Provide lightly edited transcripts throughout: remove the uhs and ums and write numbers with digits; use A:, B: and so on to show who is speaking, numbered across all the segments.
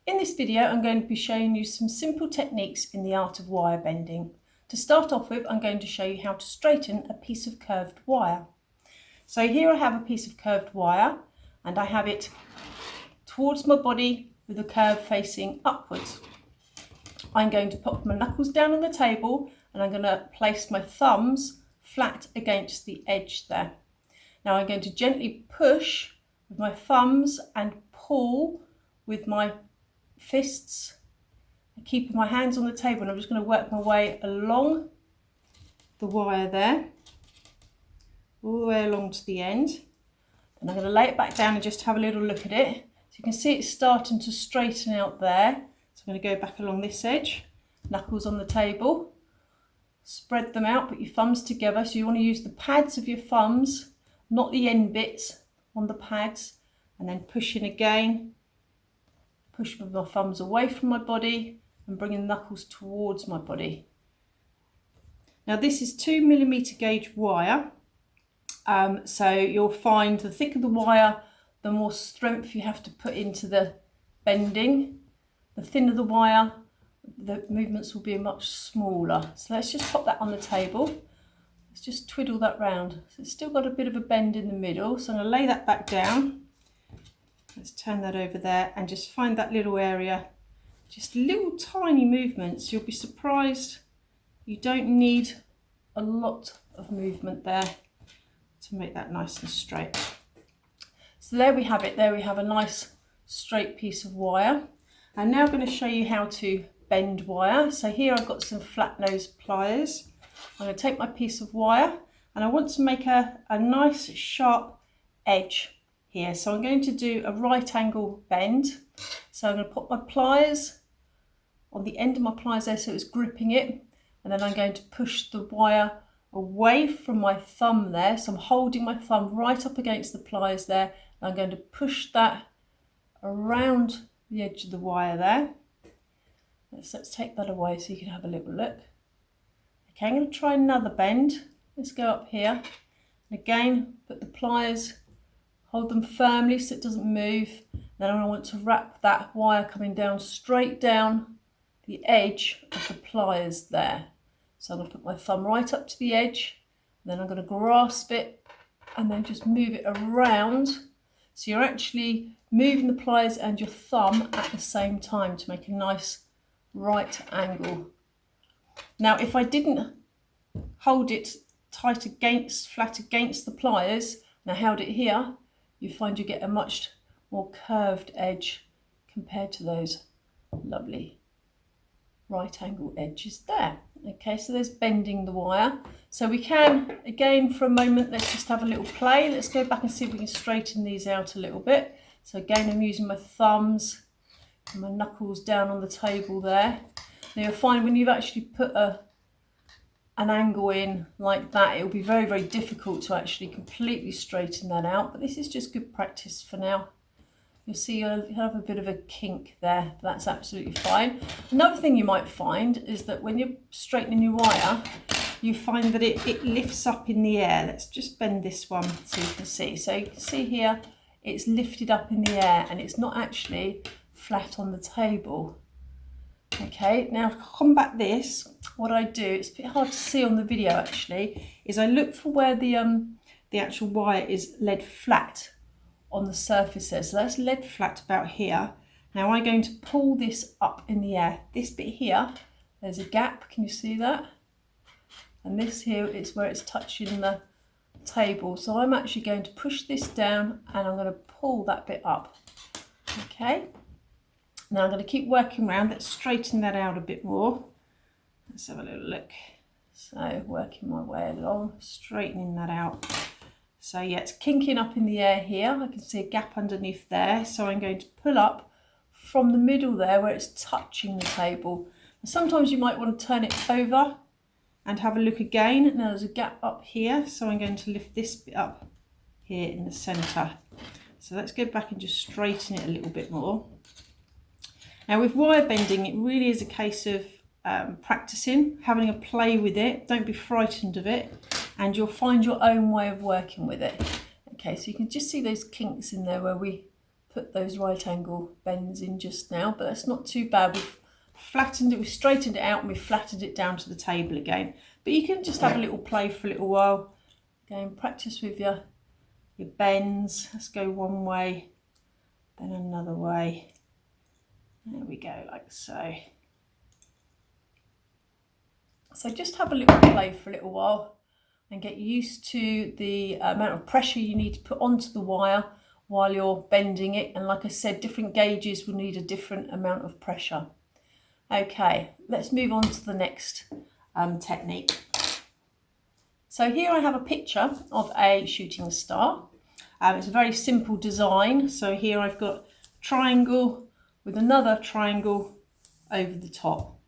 A: In this video, I'm going to be showing you some simple techniques in the art of wire bending. To start off with, I'm going to show you how to straighten a piece of curved wire. So here I have a piece of curved wire and I have it towards my body with the curve facing upwards. I'm going to pop my knuckles down on the table and I'm going to place my thumbs flat against the edge there. Now I'm going to gently push with my thumbs and pull with my fists, keeping my hands on the table, and I'm just going to work my way along the wire there, all the way along to the end. And I'm going to lay it back down and just have a little look at it. So you can see it's starting to straighten out there. So I'm going to go back along this edge, knuckles on the table, spread them out, put your thumbs together. So you want to use the pads of your thumbs, not the end bits on the pads, and then push in again. Push with my thumbs away from my body and bringing the knuckles towards my body. Now this is 2mm gauge wire, so you'll find the thicker the wire, the more strength you have to put into the bending. The thinner the wire, the movements will be much smaller. So let's just pop that on the table. Let's just twiddle that round. So it's still got a bit of a bend in the middle, so I'm going to lay that back down. Let's turn that over there and just find that little area. Just little tiny movements. You'll be surprised. You don't need a lot of movement there to make that nice and straight. So there we have it. There we have a nice straight piece of wire. I'm now going to show you how to bend wire. So here I've got some flat nose pliers. I'm going to take my piece of wire and I want to make a nice sharp edge here. So I'm going to do a right angle bend. So I'm going to put my pliers on the end of my pliers there so it's gripping it, and then I'm going to push the wire away from my thumb there. So I'm holding my thumb right up against the pliers there. And I'm going to push that around the edge of the wire there. Let's take that away so you can have a little look. Okay, I'm going to try another bend. Let's go up here. And again, put the pliers, hold them firmly so it doesn't move. Then I want to wrap that wire coming down straight down the edge of the pliers there. So I'm going to put my thumb right up to the edge, then I'm going to grasp it and then just move it around. So you're actually moving the pliers and your thumb at the same time to make a nice right angle. Now if I didn't hold it tight against, flat against the pliers, and I held it here, you find you get a much more curved edge compared to those lovely right angle edges there. Okay, so there's bending the wire. So we can, again, for a moment, let's just have a little play. Let's go back and see if we can straighten these out a little bit. So again, I'm using my thumbs and my knuckles down on the table there. Now you'll find when you've actually put an angle in like that, it will be very, very difficult to actually completely straighten that out, but this is just good practice for now. You'll see you'll have a bit of a kink there, but that's absolutely fine. Another thing you might find is that when you're straightening your wire, you find that it lifts up in the air. Let's just bend this one so you can see. So you can see here, it's lifted up in the air and it's not actually flat on the table. Okay, now to combat this, what I do, it's a bit hard to see on the video actually, is I look for where the actual wire is laid flat on the surface there. So that's laid flat about here. Now I'm going to pull this up in the air. This bit here, there's a gap, can you see that? And this here is where it's touching the table. So I'm actually going to push this down and I'm going to pull that bit up. Okay. Now I'm going to keep working around. Let's straighten that out a bit more. Let's have a little look. So working my way along, straightening that out. So yeah, it's kinking up in the air here. I can see a gap underneath there. So I'm going to pull up from the middle there where it's touching the table. And sometimes you might want to turn it over and have a look again. Now there's a gap up here. So I'm going to lift this bit up here in the center. So let's go back and just straighten it a little bit more. Now with wire bending, it really is a case of practicing, having a play with it. Don't be frightened of it, and you'll find your own way of working with it. Okay, so you can just see those kinks in there where we put those right angle bends in just now, but that's not too bad. We've flattened it, we've straightened it out, and we've flattened it down to the table again. But you can just have a little play for a little while. Again, practice with your bends. Let's go one way, then another way. There we go, like so. So just have a little play for a little while and get used to the amount of pressure you need to put onto the wire while you're bending it. And like I said, different gauges will need a different amount of pressure. Okay, let's move on to the next technique. So here I have a picture of a shooting star. It's a very simple design. So here I've got a triangle with another triangle over the top.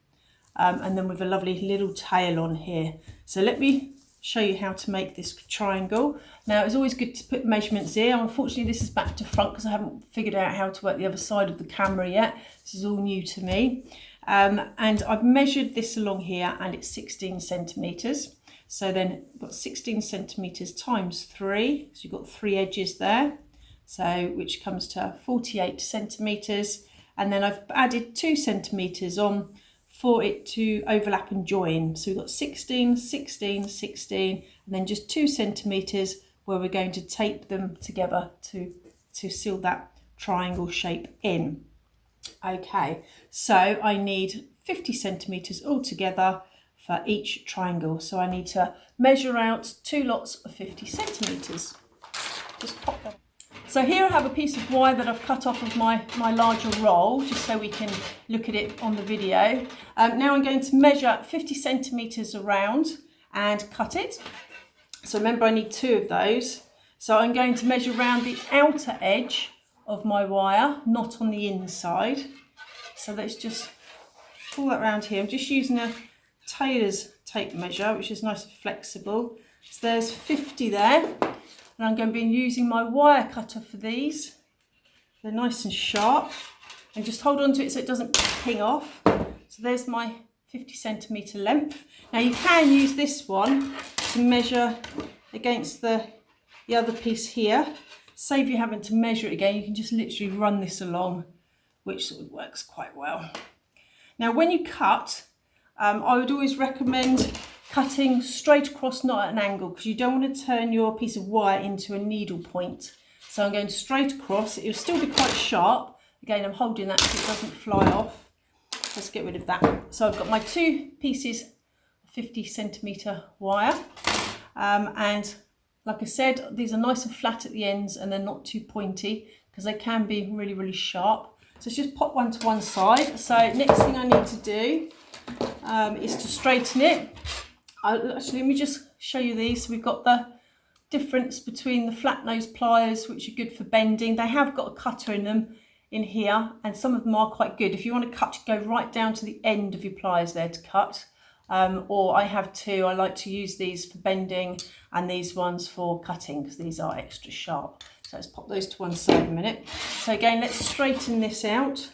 A: And then with a lovely little tail on here. So let me show you how to make this triangle. Now it's always good to put measurements here. Unfortunately this is back to front because I haven't figured out how to work the other side of the camera yet. This is all new to me. And I've measured this along here and it's 16 centimetres. So then I've got 16 centimetres times 3. So you've got 3 edges there. So which comes to 48 centimetres. And then I've added 2 centimetres on for it to overlap and join. So we've got 16, 16, 16, and then just 2 centimetres where we're going to tape them together to seal that triangle shape in. Okay, so I need 50 centimetres altogether for each triangle. So I need to measure out 2 lots of 50 centimetres. Just pop that. So here I have a piece of wire that I've cut off of my larger roll, just so we can look at it on the video. Now I'm going to measure 50 centimetres around and cut it. So remember I need 2 of those. So I'm going to measure around the outer edge of my wire, not on the inside. So let's just pull that around here. I'm just using a tailor's tape measure, which is nice and flexible. So there's 50 there. And I'm going to be using my wire cutter for these. They're nice and sharp. And just hold on to it so it doesn't ping off. So there's my 50 centimetre length. Now you can use this one to measure against the other piece here. Save you having to measure it again, you can just literally run this along, which sort of works quite well. Now when you cut, I would always recommend cutting straight across, not at an angle, because you don't want to turn your piece of wire into a needle point. So I'm going straight across. It'll still be quite sharp. Again, I'm holding that so it doesn't fly off. Let's get rid of that. So I've got my 2 pieces of 50 centimetre wire. And like I said, these are nice and flat at the ends and they're not too pointy because they can be really, really sharp. So let's just pop one to one side. So next thing I need to do is to straighten it. Actually, let me just show you these. So we've got the difference between the flat nose pliers, which are good for bending. They have got a cutter in them in here, and some of them are quite good. If you want to cut, go right down to the end of your pliers there to cut. Or I have 2. I like to use these for bending and these ones for cutting because these are extra sharp. So let's pop those to one side a minute. So again, let's straighten this out.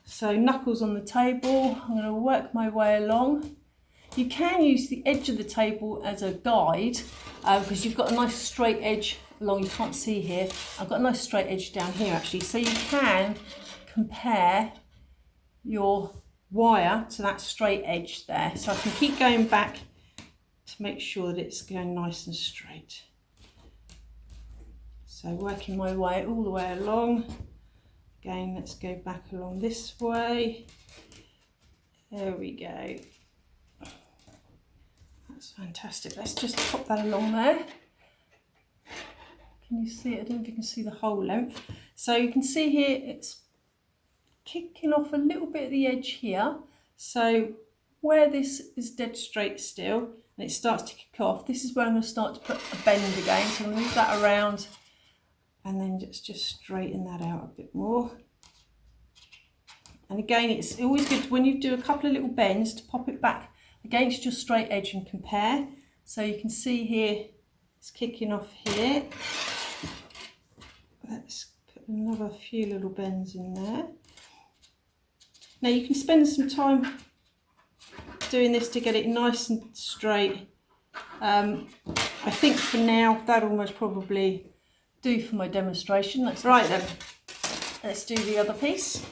A: So knuckles on the table. I'm going to work my way along. You can use the edge of the table as a guide because you've got a nice straight edge along. You can't see here. I've got a nice straight edge down here actually. So you can compare your wire to that straight edge there. So I can keep going back to make sure that it's going nice and straight. So working my way all the way along. Again, let's go back along this way. There we go. That's fantastic. Let's just pop that along there. Can you see it? I don't know if you can see the whole length. So you can see here it's kicking off a little bit at the edge here. So where this is dead straight still and it starts to kick off, this is where I'm going to start to put a bend again. So I'm going to move that around and then just straighten that out a bit more. And again, it's always good when you do a couple of little bends to pop it back against your straight edge and compare. So you can see here it's kicking off here. Let's put another few little bends in there. Now you can spend some time doing this to get it nice and straight. I think for now that almost probably do for my demonstration. That's right then. let's do the other piece.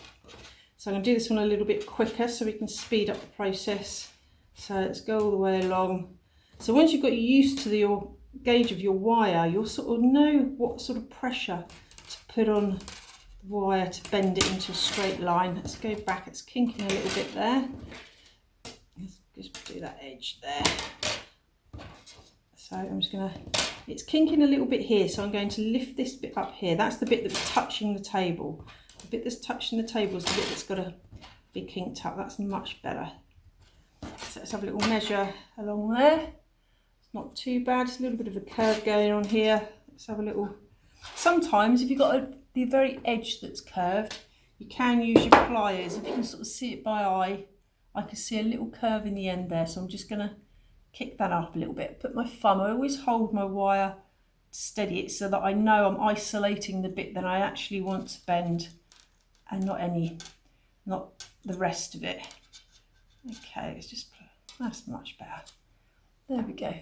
A: So I'm going to do this one a little bit quicker so we can speed up the process. So let's go all the way along. So once you've got used to your gauge of your wire, you'll sort of know what sort of pressure to put on the wire to bend it into a straight line. Let's go back, it's kinking a little bit there. Let's just do that edge there. So I'm just going to, it's kinking a little bit here, so I'm going to lift this bit up here. That's the bit that's touching the table. The bit that's touching the table is the bit that's got to be kinked up. That's much better. So let's have a little measure along there. It's not too bad. It's a little bit of a curve going on here. Let's have a little. Sometimes if you've got the very edge that's curved, you can use your pliers. If you can sort of see it by eye, I can see a little curve in the end there. So I'm just going to kick that up a little bit. Put my thumb. I always hold my wire to steady it so that I know I'm isolating the bit that I actually want to bend, and not the rest of it. Okay, it's just, that's much better. There we go.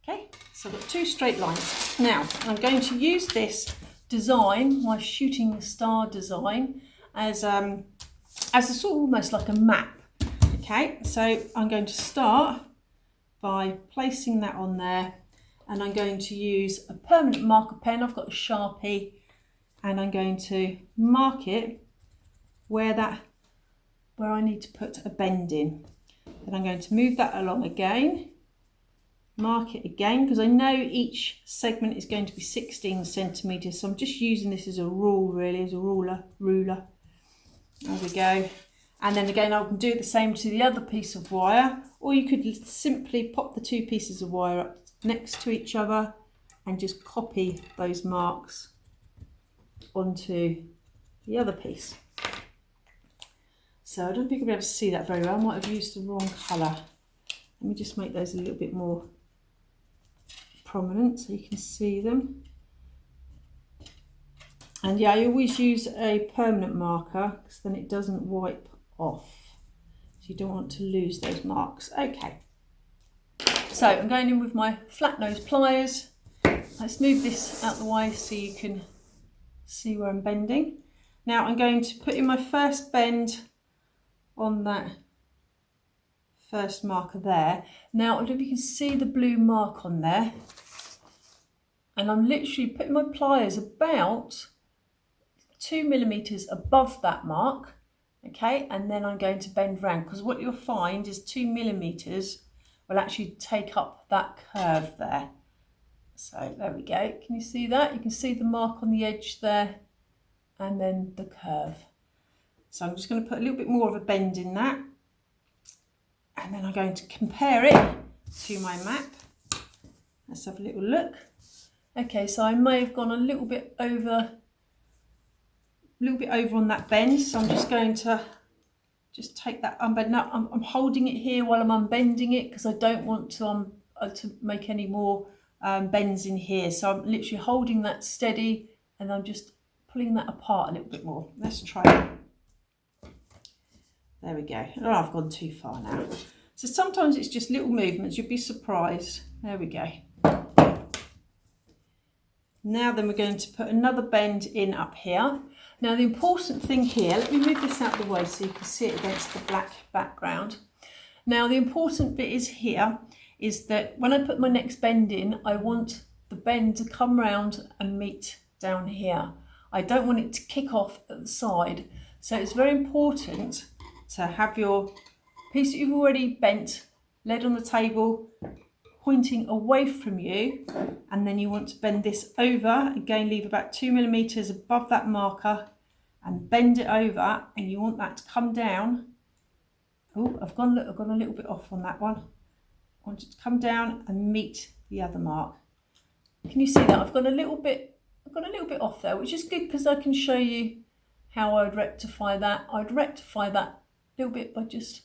A: Okay, so I've got two straight lines. Now, I'm going to use this design, my shooting star design, as a sort of almost like a map. Okay, so I'm going to start by placing that on there, and I'm going to use a permanent marker pen. I've got a Sharpie, and I'm going to mark it where I need to put a bend in. Then I'm going to move that along again, mark it again, because I know each segment is going to be 16 centimetres, so I'm just using this as a rule, really, as a ruler. There we go. And then again, I can do the same to the other piece of wire, or you could simply pop the two pieces of wire up next to each other and just copy those marks onto the other piece. So I don't think I'll be able to see that very well. I might have used the wrong colour. Let me just make those a little bit more prominent so you can see them. And yeah, I always use a permanent marker because then it doesn't wipe off. So you don't want to lose those marks. Okay. So I'm going in with my flat nose pliers. Let's move this out the way so you can see where I'm bending. Now I'm going to put in my first bend on that first marker there. Now I don't know if you can see the blue mark on there, and I'm literally putting my pliers about 2 millimeters above that mark. Okay, and then I'm going to bend round, because what you'll find is 2 millimeters will actually take up that curve there. So there we go. Can you see that? You can see the mark on the edge there, and then the curve. So I'm just going to put a little bit more of a bend in that, and then I'm going to compare it to my map. Let's have a little look. Okay, so I may have gone a little bit over on that bend, so I'm just going to just take that unbend. Now I'm holding it here while I'm unbending it, because I don't want to make any more bends in here. So I'm literally holding that steady, and I'm just pulling that apart a little bit more. Let's try it. There we go. Oh, I've gone too far now. So sometimes it's just little movements. You'd be surprised. There we go. Now then we're going to put another bend in up here. Now the important thing here, let me move this out of the way so you can see it against the black background. Now the important bit is here, is that when I put my next bend in, I want the bend to come round and meet down here. I don't want it to kick off at the side. So it's very important to have your piece that you've already bent, laid on the table, pointing away from you, and then you want to bend this over, again leave about 2 millimeters above that marker and bend it over, and you want that to come down. Oh, I've gone a little bit off on that one. I want it to come down and meet the other mark. Can you see that? I've gone a little bit off there, which is good because I can show you how I'd rectify that. I'd rectify that a little bit by just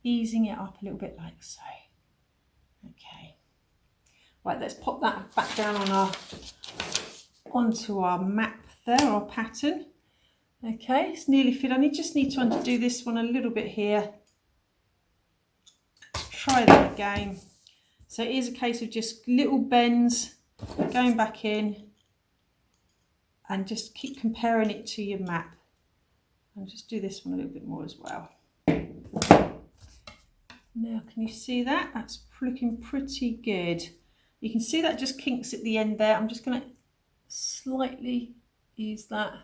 A: easing it up a little bit like so. Okay. Right, let's pop that back down onto our map there, our pattern. Okay, it's nearly fit. I just need to undo this one a little bit here. Try that again. So it is a case of just little bends, going back in and just keep comparing it to your map. And just do this one a little bit more as well. Now, can you see that? That's looking pretty good. You can see that just kinks at the end there. I'm just going to slightly ease that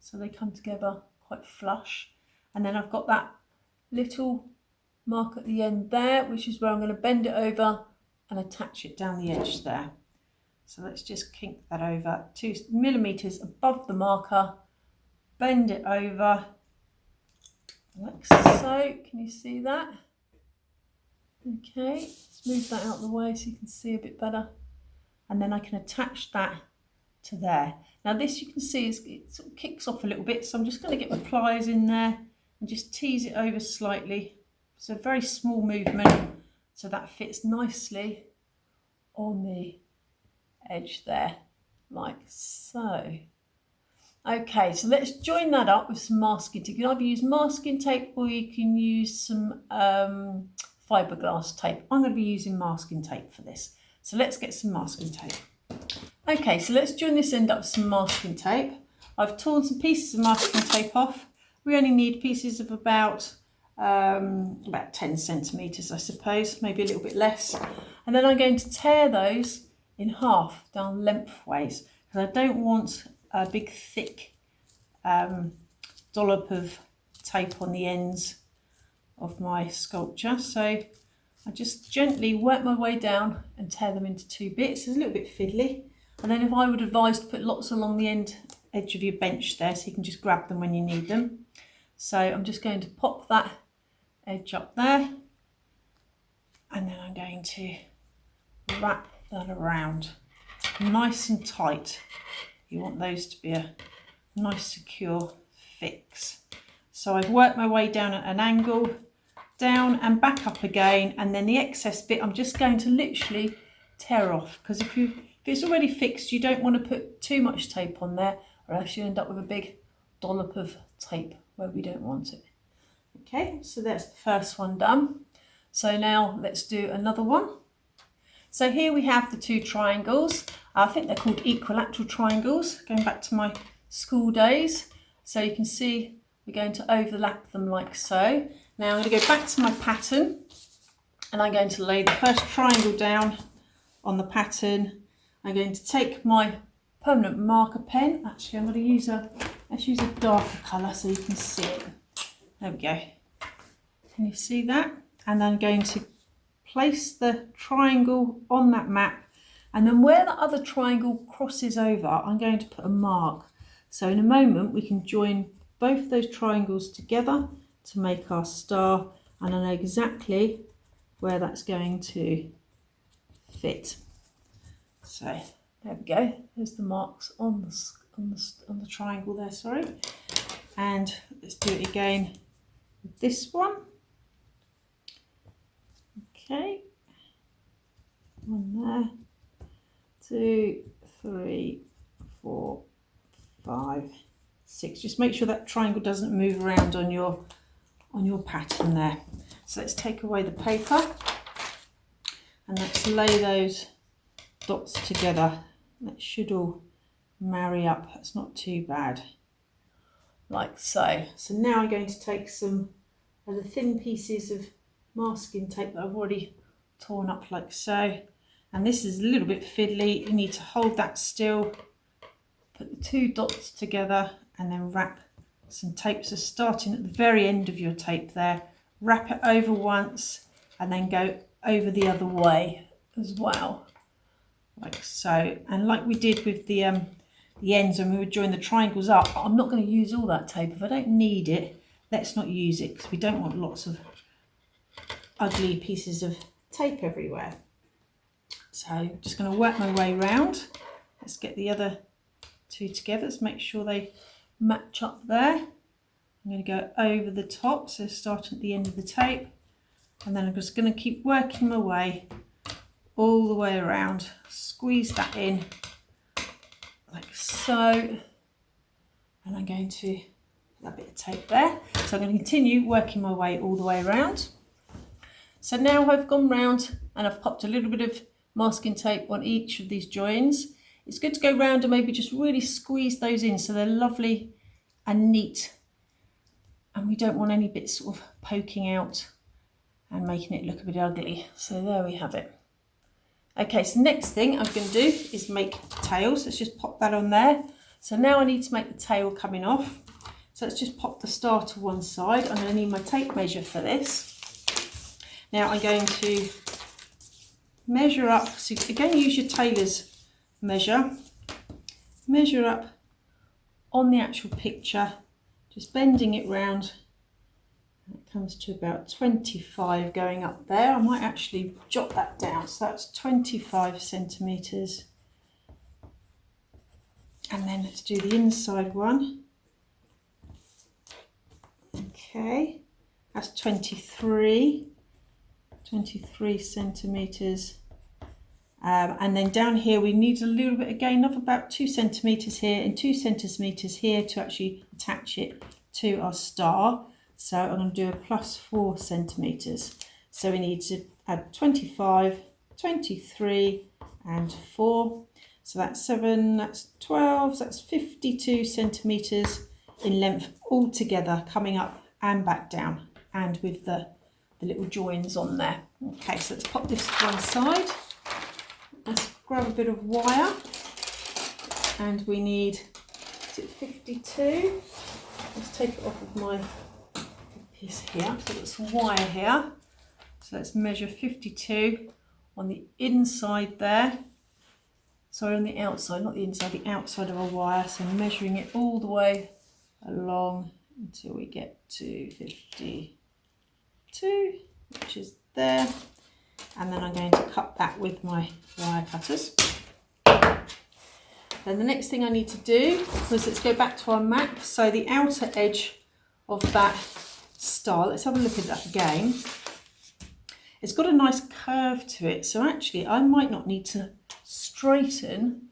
A: so they come together quite flush. And then I've got that little mark at the end there, which is where I'm going to bend it over and attach it down the edge there. So let's just kink that over 2 millimeters above the marker, bend it over like so. Can you see that? Okay, let's move that out of the way so you can see a bit better. And then I can attach that to there. Now this, you can see, it sort of kicks off a little bit, so I'm just going to get my pliers in there and just tease it over slightly. It's a very small movement, so that fits nicely on the edge there, like so. Okay, so let's join that up with some masking tape. You can either use masking tape or you can use some fiberglass tape. I'm going to be using masking tape for this. So let's get some masking tape. Okay, so let's join this end up with some masking tape. I've torn some pieces of masking tape off. We only need pieces of about 10 centimetres, I suppose, maybe a little bit less. And then I'm going to tear those in half down lengthways, because I don't want a big thick dollop of tape on the ends of my sculpture. So I just gently work my way down and tear them into 2 bits. It's a little bit fiddly. And then I would advise to put lots along the edge of your bench there, so you can just grab them when you need them. So I'm just going to pop that edge up there, and then I'm going to wrap that around nice and tight. You want those to be a nice secure fix. So I've worked my way down at an angle, down and back up again, and then the excess bit I'm just going to literally tear off, because if it's already fixed, you don't want to put too much tape on there, or else you end up with a big dollop of tape where we don't want it. Okay, so that's the first one done. So now let's do another one. So here we have the 2 triangles. I think they're called equilateral triangles, going back to my school days. So you can see we're going to overlap them like so. Now I'm going to go back to my pattern, and I'm going to lay the first triangle down on the pattern. I'm going to take my permanent marker pen. Actually, I'm going to use let's use a darker colour so you can see it. There we go. Can you see that? And I'm going to place the triangle on that map, and then where the other triangle crosses over, I'm going to put a mark. So in a moment we can join both those triangles together to make our star, and I know exactly where that's going to fit. So there we go. There's the marks on the triangle there. Sorry, and let's do it again with this one. Okay, 1 there, 2, 3, 4, 5, 6. Just make sure that triangle doesn't move around on your pattern there. So let's take away the paper and let's lay those dots together. That should all marry up. That's not too bad. Like so. So now I'm going to take some of the thin pieces of masking tape that I've already torn up like so, and this is a little bit fiddly. You need to hold that still, put the 2 dots together, and then wrap some tape. So starting at the very end of your tape there, wrap it over once and then go over the other way as well, like so. And like we did with the ends when we would join the triangles up, I'm not going to use all that tape. If I don't need it, let's not use it, because we don't want lots of ugly pieces of tape everywhere. So I'm just going to work my way around. Let's get the other 2 together. Let's make sure they match up there. I'm going to go over the top, so starting at the end of the tape, and then I'm just going to keep working my way all the way around. Squeeze that in like so, and I'm going to put that bit of tape there. So I'm going to continue working my way all the way around. So now I've gone round and I've popped a little bit of masking tape on each of these joins. it's good to go round and maybe just really squeeze those in so they're lovely and neat. And we don't want any bits sort of poking out and making it look a bit ugly. So there we have it. Okay, so next thing I'm going to do is make tails. Let's just pop that on there. So now I need to make the tail coming off. So let's just pop the star to one side. I'm going to need my tape measure for this. Now I'm going to measure up. So again, use your tailor's measure. Measure up on the actual picture, just bending it round. It comes to about 25 going up there. I might actually jot that down. So that's 25 centimetres. And then let's do the inside one. Okay, that's 23 centimetres. And then down here we need a little bit again of about 2 centimetres here and 2 centimetres here to actually attach it to our star. So I'm going to do a plus 4 centimetres. So we need to add 25, 23 and 4. So that's 7, that's 12, so that's 52 centimetres in length all together, coming up and back down, and with the little joins on there. Okay, so let's pop this to one side. Let's grab a bit of wire, and we need, is it 52? Let's take it off of my piece here. So there's some wire here. So let's measure 52 on the inside there. Sorry, on the outside, not the inside, the outside of our wire. So measuring it all the way along until we get to 52, which is there. And then I'm going to cut that with my wire cutters. Then the next thing I need to do was, let's go back to our map. So the outer edge of that star, let's have a look at that again. It's got a nice curve to it. So actually I might not need to straighten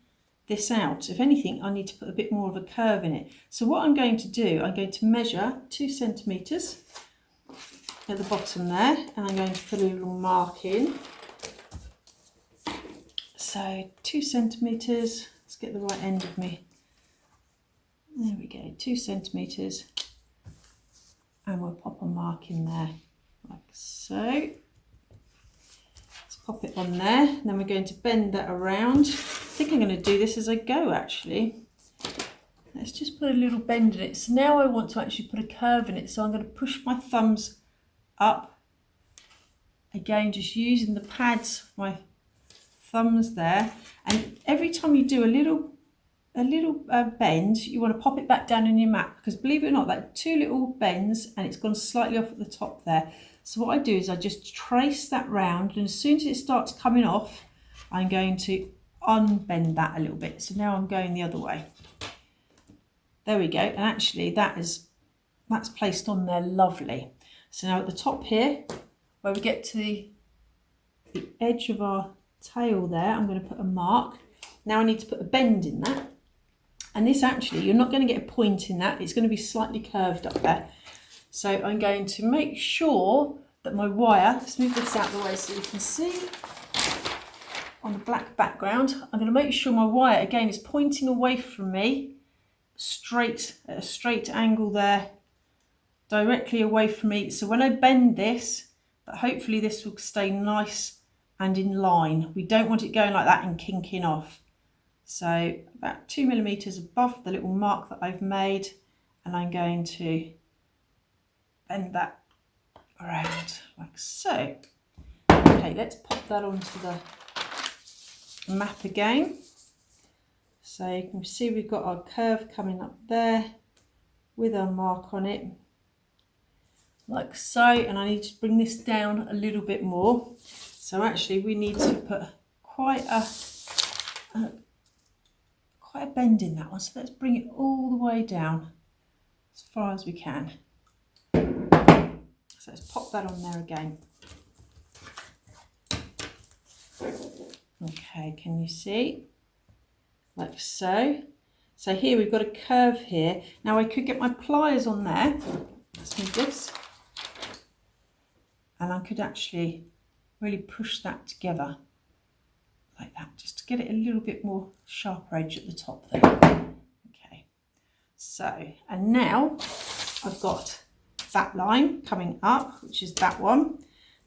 A: this out. If anything, I need to put a bit more of a curve in it. So what I'm going to do, I'm going to measure 2 centimetres at the bottom there, and I'm going to put a little mark in. So 2 centimetres, let's get the right end of me. There we go, 2 centimetres, and we'll pop a mark in there, like so. Let's pop it on there, and then we're going to bend that around. I think I'm going to do this as I go actually. Let's just put a little bend in it. So now I want to actually put a curve in it, so I'm going to push my thumbs up. Again, just using the pads of my thumbs there, and every time you do a little bend, you want to pop it back down in your map, because believe it or not, that 2 little bends and it's gone slightly off at the top there. So what I do is I just trace that round, and as soon as it starts coming off, I'm going to unbend that a little bit. So now I'm going the other way. There we go, and actually that's placed on there lovely. So now at the top here, where we get to the edge of our tail there, I'm going to put a mark. Now I need to put a bend in that. And this actually, you're not going to get a point in that. It's going to be slightly curved up there. So I'm going to make sure that my wire, let's move this out of the way so you can see on the black background. I'm going to make sure my wire, again, is pointing away from me, straight, at a straight angle there, directly away from me. So when I bend this, that hopefully this will stay nice and in line. We don't want it going like that and kinking off. So about 2 millimeters above the little mark that I've made, and I'm going to bend that around like so. Okay, let's pop that onto the map again. So you can see we've got our curve coming up there with our mark on it, like so, and I need to bring this down a little bit more. So actually we need to put quite a bend in that one. So let's bring it all the way down as far as we can. So let's pop that on there again. Okay, can you see? Like so. So here we've got a curve here. Now I could get my pliers on there. Let's move this. And I could actually really push that together like that, just to just get it a little bit more sharper edge at the top there. Okay, so, and now I've got that line coming up, which is that one.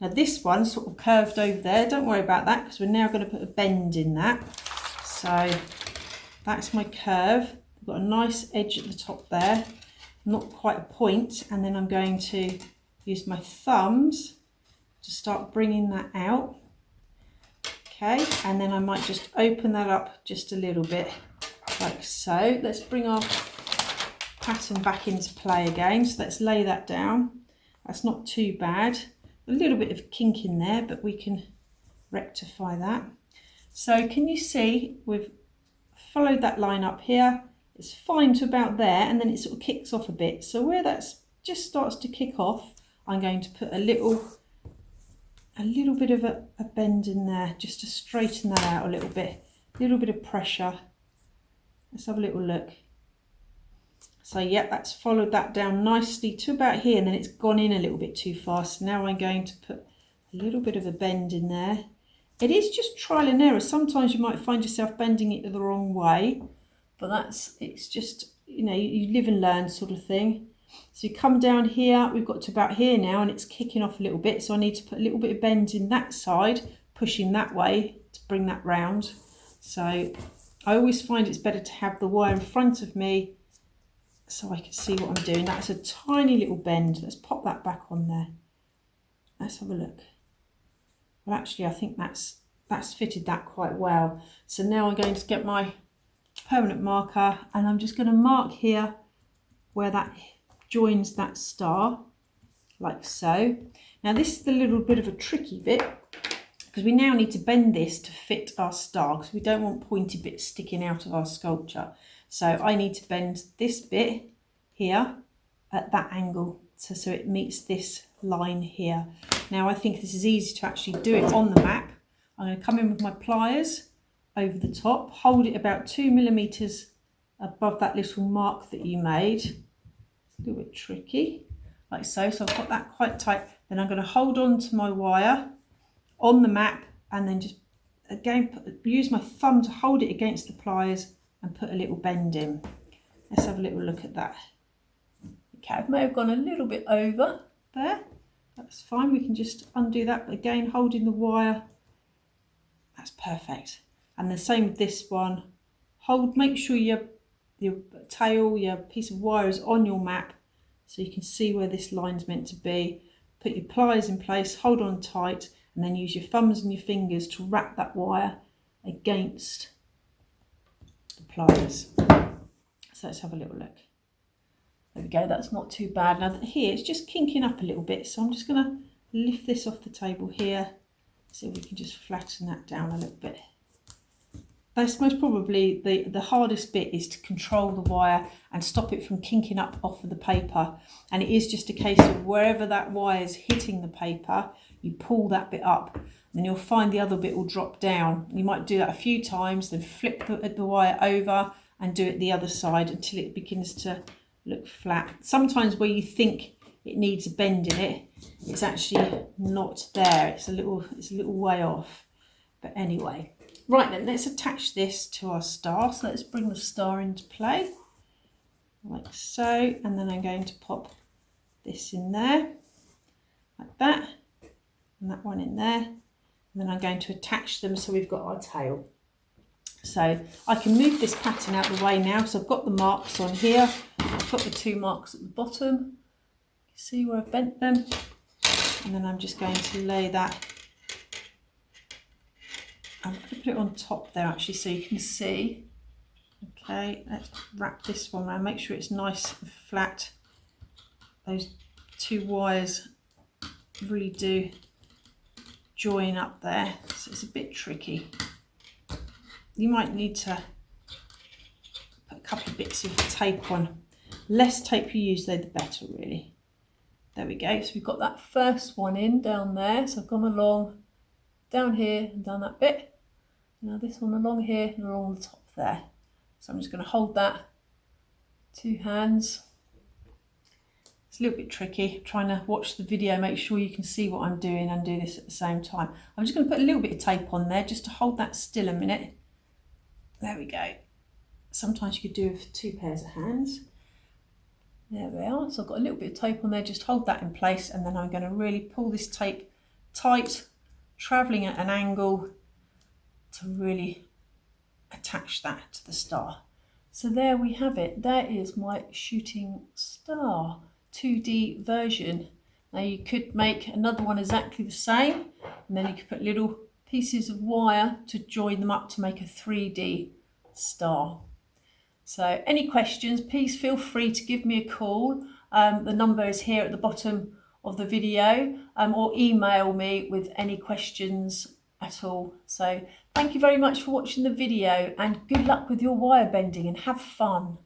A: Now this one's sort of curved over there. Don't worry about that because we're now going to put a bend in that. So that's my curve. I've got a nice edge at the top there, not quite a point, and then I'm going to use my thumbs to start bringing that out. Okay, and then I might just open that up just a little bit, like so. Let's bring our pattern back into play again. So let's lay that down. That's not too bad. A little bit of kink in there, but we can rectify that. So can you see we've followed that line up here. It's fine to about there, and then it sort of kicks off a bit. So where that just starts to kick off, I'm going to put a little bit of a bend in there just to straighten that out a little bit. A little bit of pressure. Let's have a little look. So yeah, that's followed that down nicely to about here, and then it's gone in a little bit too far. So now I'm going to put a little bit of a bend in there. It is just trial and error. Sometimes you might find yourself bending it the wrong way, but it's just, you know, you live and learn sort of thing. So you come down here, we've got to about here now, and it's kicking off a little bit. So I need to put a little bit of bend in that side, pushing that way to bring that round. So I always find it's better to have the wire in front of me so I can see what I'm doing. That's a tiny little bend. Let's pop that back on there. Let's have a look. Well, actually, I think that's fitted that quite well. So now I'm going to get my permanent marker, and I'm just going to mark here where that joins that star, like so. Now this is the little bit of a tricky bit, because we now need to bend this to fit our star, because we don't want pointy bits sticking out of our sculpture. So I need to bend this bit here at that angle, so it meets this line here. Now I think this is easy to actually do it on the map. I'm going to come in with my pliers over the top, hold it about 2 millimeters above that little mark that you made. It's a little bit tricky, like so. So I've got that quite tight. Then I'm going to hold on to my wire on the map, and then just again use my thumb to hold it against the pliers and put a little bend in. Let's have a little look at that. Okay, I may have gone a little bit over there. That's fine, we can just undo that, but again holding the wire. That's perfect. And the same with this one. Make sure your tail, your piece of wire is on your map so you can see where this line's meant to be. Put your pliers in place, hold on tight, and then use your thumbs and your fingers to wrap that wire against the pliers. So let's have a little look. There we go, that's not too bad. Now here it's just kinking up a little bit, so I'm just going to lift this off the table here, so we can just flatten that down a little bit. That's most probably the hardest bit, is to control the wire and stop it from kinking up off of the paper. And it is just a case of wherever that wire is hitting the paper, you pull that bit up, and then you'll find the other bit will drop down. You might do that a few times, then flip the wire over and do it the other side until it begins to look flat. Sometimes where you think it needs a bend in it, it's actually not there. It's a little way off. But anyway, right then, let's attach this to our star. So let's bring the star into play, like so, and then I'm going to pop this in there, like that, and that one in there, and then I'm going to attach them so we've got our tail. So I can move this pattern out of the way now, so I've got the marks on here. I've got the 2 marks at the bottom. You see where I've bent them? And then I'm just going to lay that. I'm going to put it on top there actually so you can see. Okay, let's wrap this one around, make sure it's nice and flat. Those 2 wires really do join up there, so it's a bit tricky. You might need to put a couple of bits of tape on. Less tape you use though, the better really. There we go, so we've got that first one in down there. So I've gone along down here and down that bit. Now this one along here and along the top there. So I'm just going to hold that 2 hands. It's a little bit tricky, trying to watch the video, make sure you can see what I'm doing and do this at the same time. I'm just going to put a little bit of tape on there just to hold that still a minute. There we go. Sometimes you could do with 2 pairs of hands. There we are. So I've got a little bit of tape on there. Just hold that in place, and then I'm going to really pull this tape tight, travelling at an angle to really attach that to the star. So there we have it. There is my shooting star 2D version. Now you could make another one exactly the same, and then you could put little pieces of wire to join them up to make a 3D star. So any questions, please feel free to give me a call. The number is here at the bottom of the video, or email me with any questions at all. So thank you very much for watching the video, and good luck with your wire bending and have fun.